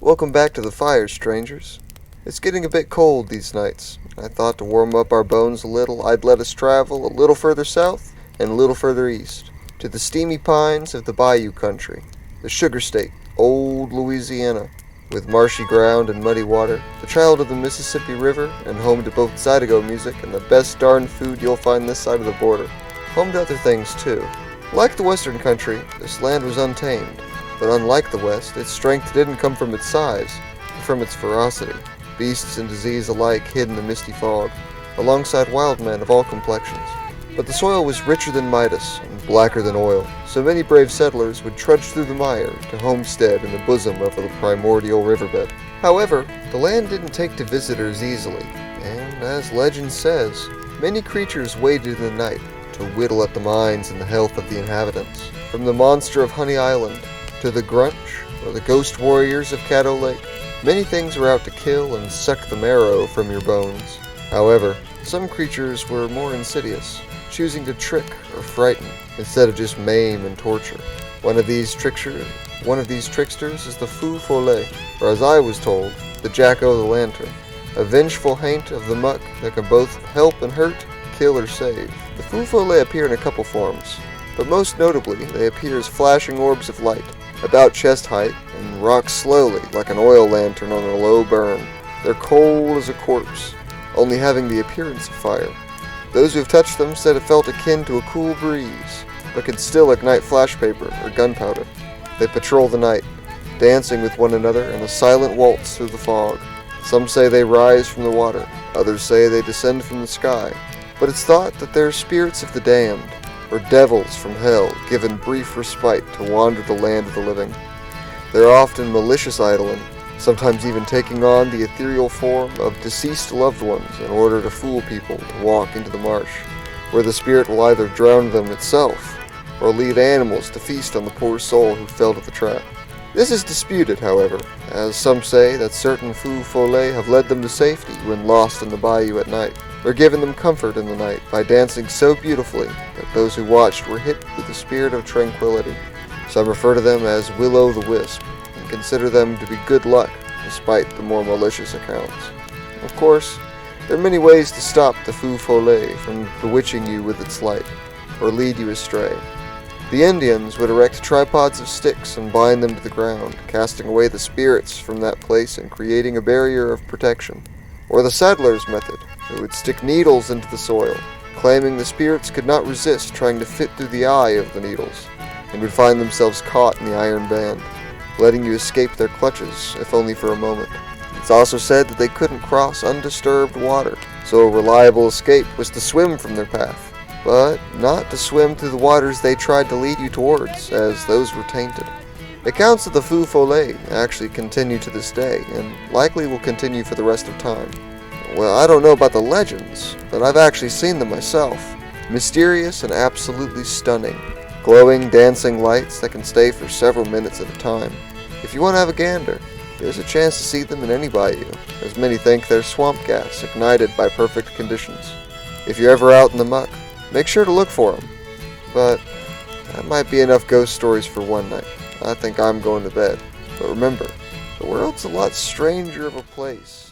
Welcome back to the fire, strangers. It's getting a bit cold these nights. I thought to warm up our bones a little, I'd let us travel a little further south and a little further east, to the steamy pines of the Bayou country, the sugar state, old Louisiana, with marshy ground and muddy water, the child of the Mississippi River, and home to both Zydeco music and the best darn food you'll find this side of the border. Home to other things, too. Like the western country, this land was untamed. But unlike the West, its strength didn't come from its size, but from its ferocity. Beasts and disease alike hid in the misty fog, alongside wild men of all complexions. But the soil was richer than Midas, and blacker than oil, so many brave settlers would trudge through the mire to homestead in the bosom of the primordial riverbed. However, the land didn't take to visitors easily, and, as legend says, many creatures waited in the night to whittle at the minds and the health of the inhabitants. From the monster of Honey Island, to the Grunch, or the ghost warriors of Caddo Lake, many things were out to kill and suck the marrow from your bones. However, some creatures were more insidious, choosing to trick or frighten, instead of just maim and torture. One of these tricksters is the Follet, or as I was told, the Jack-o'-the-lantern, a vengeful haint of the muck that can both help and hurt, kill or save. The Follet appear in a couple forms, but most notably they appear as flashing orbs of light, about chest height, and rock slowly like an oil lantern on a low burn. They're cold as a corpse, only having the appearance of fire. Those who have touched them said it felt akin to a cool breeze, but could still ignite flash paper or gunpowder. They patrol the night, dancing with one another in a silent waltz through the fog. Some say they rise from the water, others say they descend from the sky, but it's thought that they're spirits of the damned, or devils from hell given brief respite to wander the land of the living. They're often malicious idling, sometimes even taking on the ethereal form of deceased loved ones in order to fool people to walk into the marsh, where the spirit will either drown them itself, or lead animals to feast on the poor soul who fell to the trap. This is disputed, however, as some say that certain Follet have led them to safety when lost in the bayou at night, or given them comfort in the night by dancing so beautifully that those who watched were hit with the spirit of tranquility. Some refer to them as Will-o'-the-Wisp, and consider them to be good luck, despite the more malicious accounts. Of course, there are many ways to stop the Follet from bewitching you with its light, or lead you astray. The Indians would erect tripods of sticks and bind them to the ground, casting away the spirits from that place and creating a barrier of protection. Or the settlers' method, who would stick needles into the soil, claiming the spirits could not resist trying to fit through the eye of the needles, and would find themselves caught in the iron band, letting you escape their clutches, if only for a moment. It's also said that they couldn't cross undisturbed water, so a reliable escape was to swim from their path, but not to swim through the waters they tried to lead you towards, as those were tainted. Accounts of the Follet actually continue to this day, and likely will continue for the rest of time. Well, I don't know about the legends, but I've actually seen them myself. Mysterious and absolutely stunning. Glowing, dancing lights that can stay for several minutes at a time. If you want to have a gander, there's a chance to see them in any bayou, as many think they're swamp gas ignited by perfect conditions. If you're ever out in the muck, make sure to look for them. But that might be enough ghost stories for one night. I think I'm going to bed. But remember, the world's a lot stranger of a place